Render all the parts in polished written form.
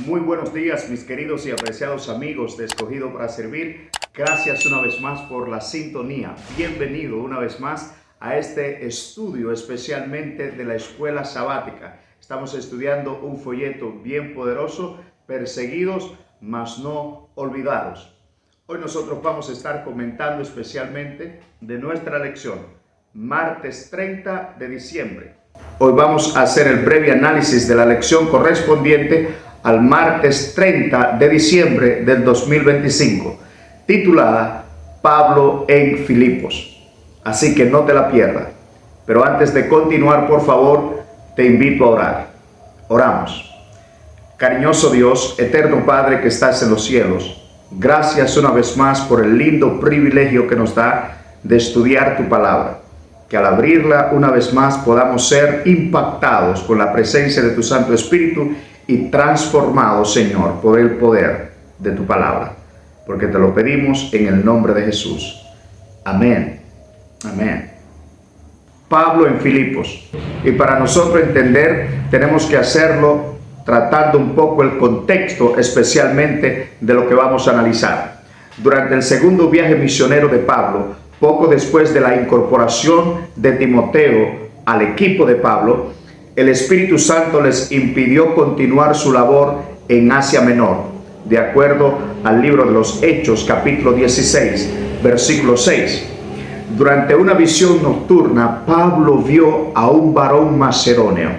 Muy buenos días, mis queridos y apreciados amigos de Escogido para Servir. Gracias una vez más por la sintonía. Bienvenido una vez más a este estudio especialmente de la escuela sabática. Estamos estudiando un folleto bien poderoso, Perseguidos, mas no olvidados. Hoy nosotros vamos a estar comentando especialmente de nuestra lección, martes 30 de diciembre. Hoy vamos a hacer el breve análisis de la lección correspondiente al martes 30 de diciembre del 2025, titulada Pablo en Filipos. Así que no te la pierdas. Pero antes de continuar, por favor, te invito a orar. Oramos. Cariñoso Dios, eterno Padre que estás en los cielos, gracias una vez más por el lindo privilegio que nos da de estudiar tu palabra. Que al abrirla una vez más podamos ser impactados con la presencia de tu Santo Espíritu y transformados, Señor, por el poder de tu palabra. Porque te lo pedimos en el nombre de Jesús. Amén. Amén. Pablo en Filipos. Y para nosotros entender, tenemos que hacerlo tratando un poco el contexto, especialmente de lo que vamos a analizar. Durante el segundo viaje misionero de Pablo, poco después de la incorporación de Timoteo al equipo de Pablo, el Espíritu Santo les impidió continuar su labor en Asia Menor, de acuerdo al libro de los Hechos, capítulo 16, versículo 6. Durante una visión nocturna, Pablo vio a un varón macedonio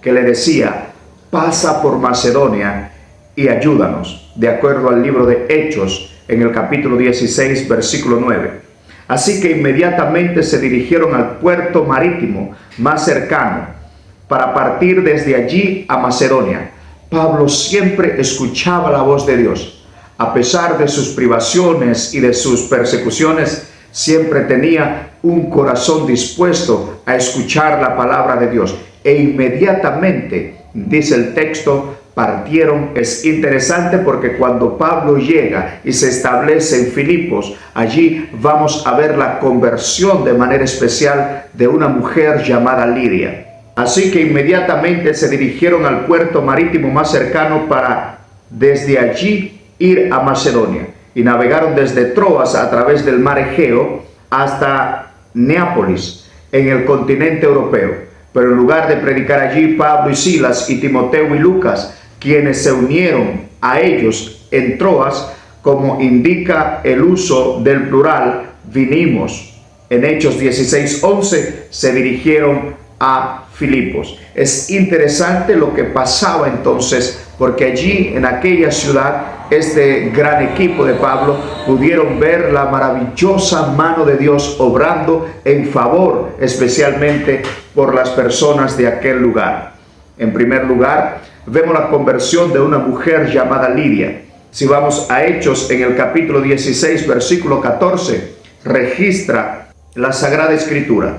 que le decía: pasa por Macedonia y ayúdanos, de acuerdo al libro de Hechos, en el capítulo 16, versículo 9. Así que inmediatamente se dirigieron al puerto marítimo más cercano para partir desde allí a Macedonia. Pablo siempre escuchaba la voz de Dios. A pesar de sus privaciones y de sus persecuciones, siempre tenía un corazón dispuesto a escuchar la palabra de Dios. E inmediatamente, dice el texto, partieron. Es interesante porque cuando Pablo llega y se establece en Filipos, allí vamos a ver la conversión de manera especial de una mujer llamada Lidia. Así que inmediatamente se dirigieron al puerto marítimo más cercano para desde allí ir a Macedonia. Y navegaron desde Troas a través del mar Egeo hasta Neápolis, en el continente europeo. Pero en lugar de predicar allí, Pablo y Silas y Timoteo y Lucas, quienes se unieron a ellos en Troas, como indica el uso del plural, vinimos. En Hechos 16:11 se dirigieron a Filipos. Es interesante lo que pasaba entonces, porque allí en aquella ciudad, este gran equipo de Pablo pudieron ver la maravillosa mano de Dios obrando en favor, especialmente por las personas de aquel lugar. En primer lugar, vemos la conversión de una mujer llamada Lidia. Si vamos a Hechos, en el capítulo 16, versículo 14, registra la Sagrada Escritura.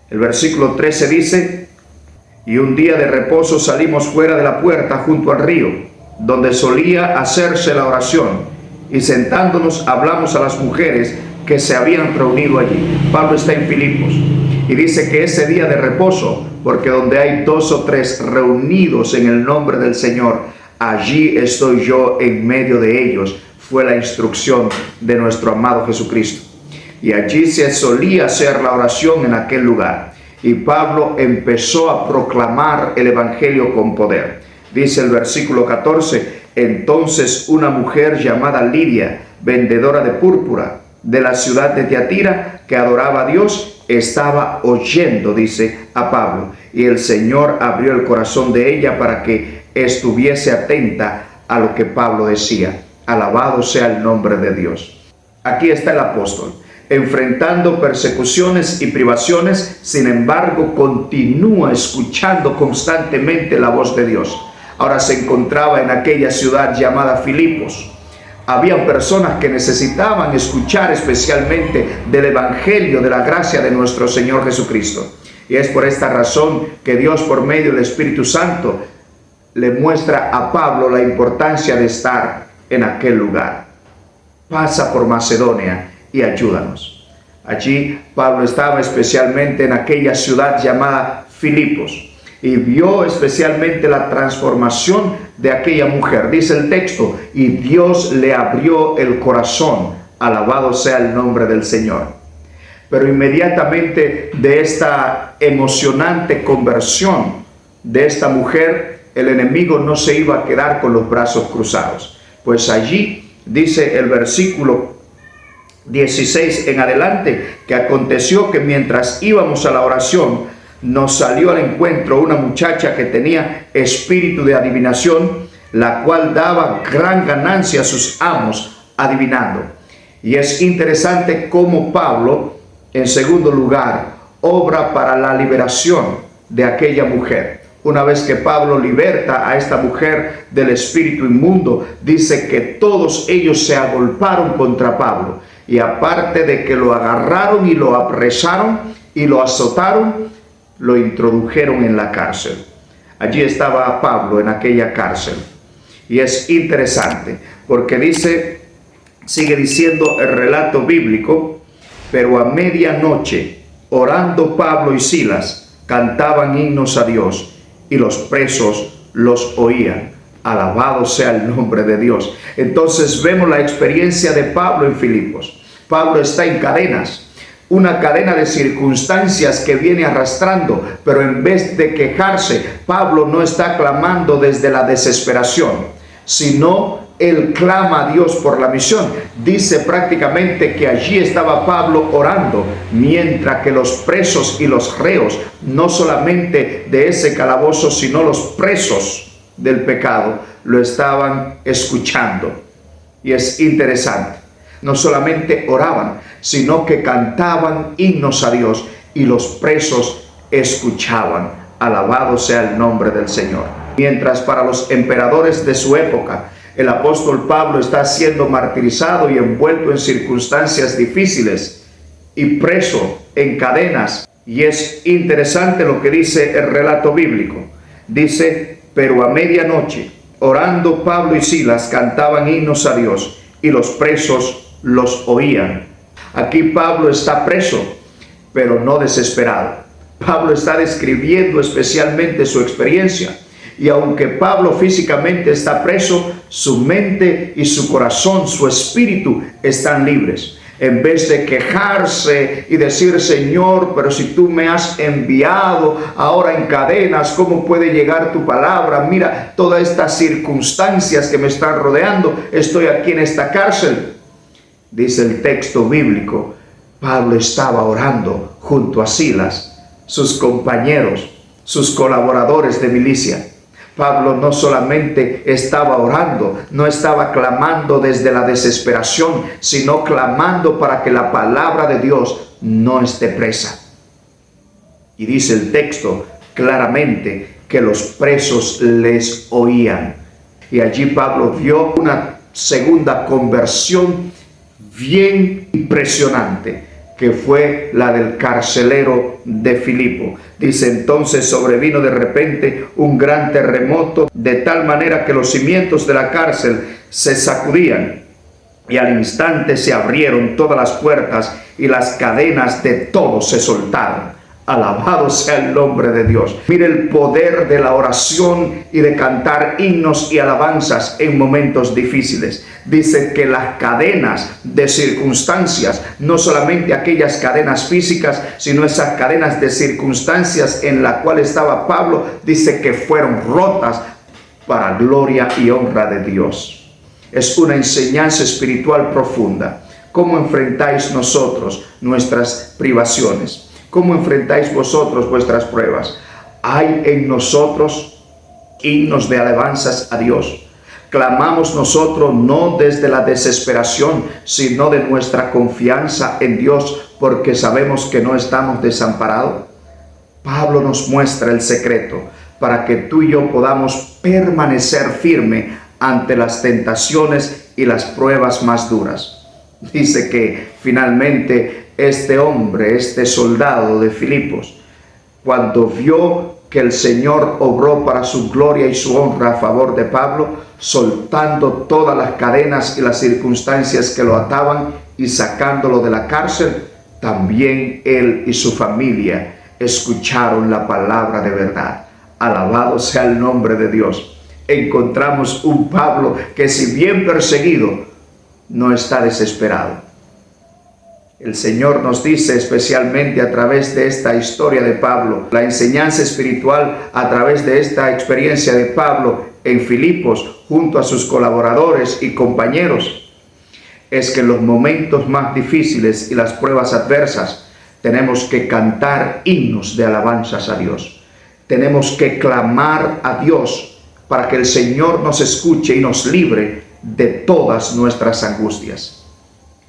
El versículo 13 dice: y un día de reposo salimos fuera de la puerta junto al río, donde solía hacerse la oración, y sentándonos hablamos a las mujeres que se habían reunido allí. Pablo está en Filipos y dice que ese día de reposo, porque donde hay 2 o 3 reunidos en el nombre del Señor, allí estoy yo en medio de ellos, fue la instrucción de nuestro amado Jesucristo. Y allí se solía hacer la oración en aquel lugar. Y Pablo empezó a proclamar el evangelio con poder. Dice el versículo 14: entonces una mujer llamada Lidia, vendedora de púrpura de la ciudad de Tiatira, que adoraba a Dios, estaba oyendo, dice, a Pablo. Y el Señor abrió el corazón de ella para que estuviese atenta a lo que Pablo decía. Alabado sea el nombre de Dios. Aquí está el apóstol, enfrentando persecuciones y privaciones, sin embargo, continúa escuchando constantemente la voz de Dios. Ahora se encontraba en aquella ciudad llamada Filipos. Habían personas que necesitaban escuchar especialmente del evangelio de la gracia de nuestro Señor Jesucristo. Y es por esta razón que Dios, por medio del Espíritu Santo, le muestra a Pablo la importancia de estar en aquel lugar. Pasa por Macedonia y ayúdanos. Allí Pablo estaba especialmente en aquella ciudad llamada Filipos. y vio especialmente la transformación de aquella mujer. Dice el texto, y Dios le abrió el corazón. Alabado sea el nombre del Señor. Pero inmediatamente de esta emocionante conversión de esta mujer, el enemigo no se iba a quedar con los brazos cruzados. Pues allí dice el versículo 16 en adelante, que aconteció que mientras íbamos a la oración, nos salió al encuentro una muchacha que tenía espíritu de adivinación, la cual daba gran ganancia a sus amos adivinando. Y es interesante cómo Pablo, en segundo lugar, obra para la liberación de aquella mujer. Una vez que Pablo liberta a esta mujer del espíritu inmundo, dice que todos ellos se agolparon contra Pablo. Y aparte de que lo agarraron y lo apresaron y lo azotaron, lo introdujeron en la cárcel. Allí estaba Pablo en aquella cárcel. Y es interesante porque sigue diciendo el relato bíblico, pero a medianoche, orando Pablo y Silas, cantaban himnos a Dios y los presos los oían. Alabado sea el nombre de Dios. Entonces vemos la experiencia de Pablo en Filipos. Pablo está en cadenas, una cadena de circunstancias que viene arrastrando, pero en vez de quejarse, Pablo no está clamando desde la desesperación, sino él clama a Dios por la misión. Dice prácticamente que allí estaba Pablo orando, mientras que los presos y los reos, no solamente de ese calabozo, sino los presos del pecado, lo estaban escuchando. Y es interesante. No solamente oraban, sino que cantaban himnos a Dios y los presos escuchaban. Alabado sea el nombre del Señor. Mientras para los emperadores de su época, el apóstol Pablo está siendo martirizado y envuelto en circunstancias difíciles y preso en cadenas. Y es interesante lo que dice el relato bíblico. Dice, pero a medianoche, orando Pablo y Silas, cantaban himnos a Dios y los presos los oían. Aquí Pablo está preso, pero no desesperado. Pablo está describiendo especialmente su experiencia. Y aunque Pablo físicamente está preso, su mente y su corazón, su espíritu están libres. En vez de quejarse y decir, Señor, pero si tú me has enviado ahora en cadenas, ¿cómo puede llegar tu palabra? Mira todas estas circunstancias que me están rodeando. Estoy aquí en esta cárcel. Dice el texto bíblico, Pablo estaba orando junto a Silas, sus compañeros, sus colaboradores de milicia. Pablo no solamente estaba orando, no estaba clamando desde la desesperación, sino clamando para que la palabra de Dios no esté presa. Y dice el texto claramente que los presos les oían. Y allí Pablo vio una segunda conversión bien impresionante, que fue la del carcelero de Filipo. Dice, entonces sobrevino de repente un gran terremoto, de tal manera que los cimientos de la cárcel se sacudían, y al instante se abrieron todas las puertas y las cadenas de todos se soltaron. Alabado sea el nombre de Dios. Mire el poder de la oración y de cantar himnos y alabanzas en momentos difíciles. Dice que las cadenas de circunstancias, no solamente aquellas cadenas físicas, sino esas cadenas de circunstancias en las cuales estaba Pablo, dice que fueron rotas para gloria y honra de Dios. Es una enseñanza espiritual profunda. ¿Cómo enfrentáis nosotros nuestras privaciones? ¿Cómo enfrentáis vosotros vuestras pruebas? ¿Hay en nosotros himnos de alabanzas a Dios? Clamamos nosotros no desde la desesperación, sino de nuestra confianza en Dios, porque sabemos que no estamos desamparados. Pablo nos muestra el secreto para que tú y yo podamos permanecer firme ante las tentaciones y las pruebas más duras. Dice que finalmente este hombre, este soldado de Filipos, cuando vio que el Señor obró para su gloria y su honra a favor de Pablo, soltando todas las cadenas y las circunstancias que lo ataban y sacándolo de la cárcel, también él y su familia escucharon la palabra de verdad. Alabado sea el nombre de Dios. Encontramos un Pablo que, si bien perseguido, no está desesperado. El Señor nos dice, especialmente a través de esta historia de Pablo, la enseñanza espiritual a través de esta experiencia de Pablo en Filipos, junto a sus colaboradores y compañeros, es que en los momentos más difíciles y las pruebas adversas tenemos que cantar himnos de alabanzas a Dios. Tenemos que clamar a Dios para que el Señor nos escuche y nos libre de todas nuestras angustias.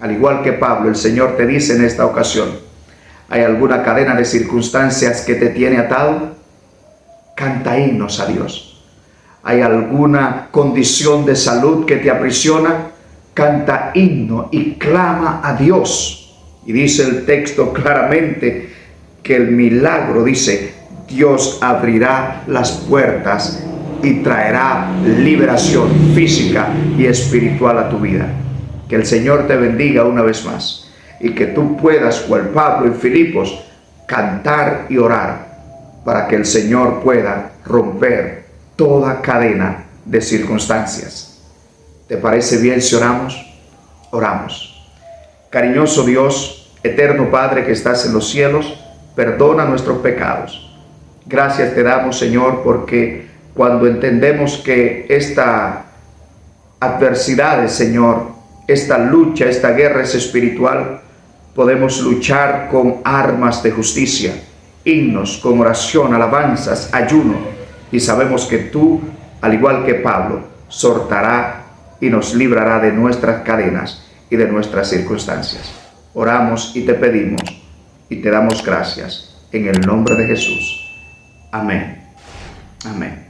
Al igual que Pablo, el Señor te dice en esta ocasión: ¿hay alguna cadena de circunstancias que te tiene atado? Canta himnos a Dios. ¿Hay alguna condición de salud que te aprisiona? Canta himno y clama a Dios. Y dice el texto claramente que el milagro, dice, Dios abrirá las puertas y traerá liberación física y espiritual a tu vida. Que el Señor te bendiga una vez más y que tú puedas, cual Pablo en Filipos, cantar y orar para que el Señor pueda romper toda cadena de circunstancias. ¿Te parece bien si oramos? Oramos. Cariñoso Dios, eterno Padre que estás en los cielos, perdona nuestros pecados. Gracias te damos, Señor, porque cuando entendemos que esta adversidad, Señor, esta lucha, esta guerra es espiritual, podemos luchar con armas de justicia, himnos, con oración, alabanzas, ayuno, y sabemos que tú, al igual que Pablo, soltará y nos librará de nuestras cadenas y de nuestras circunstancias. Oramos y te pedimos y te damos gracias en el nombre de Jesús. Amén. Amén.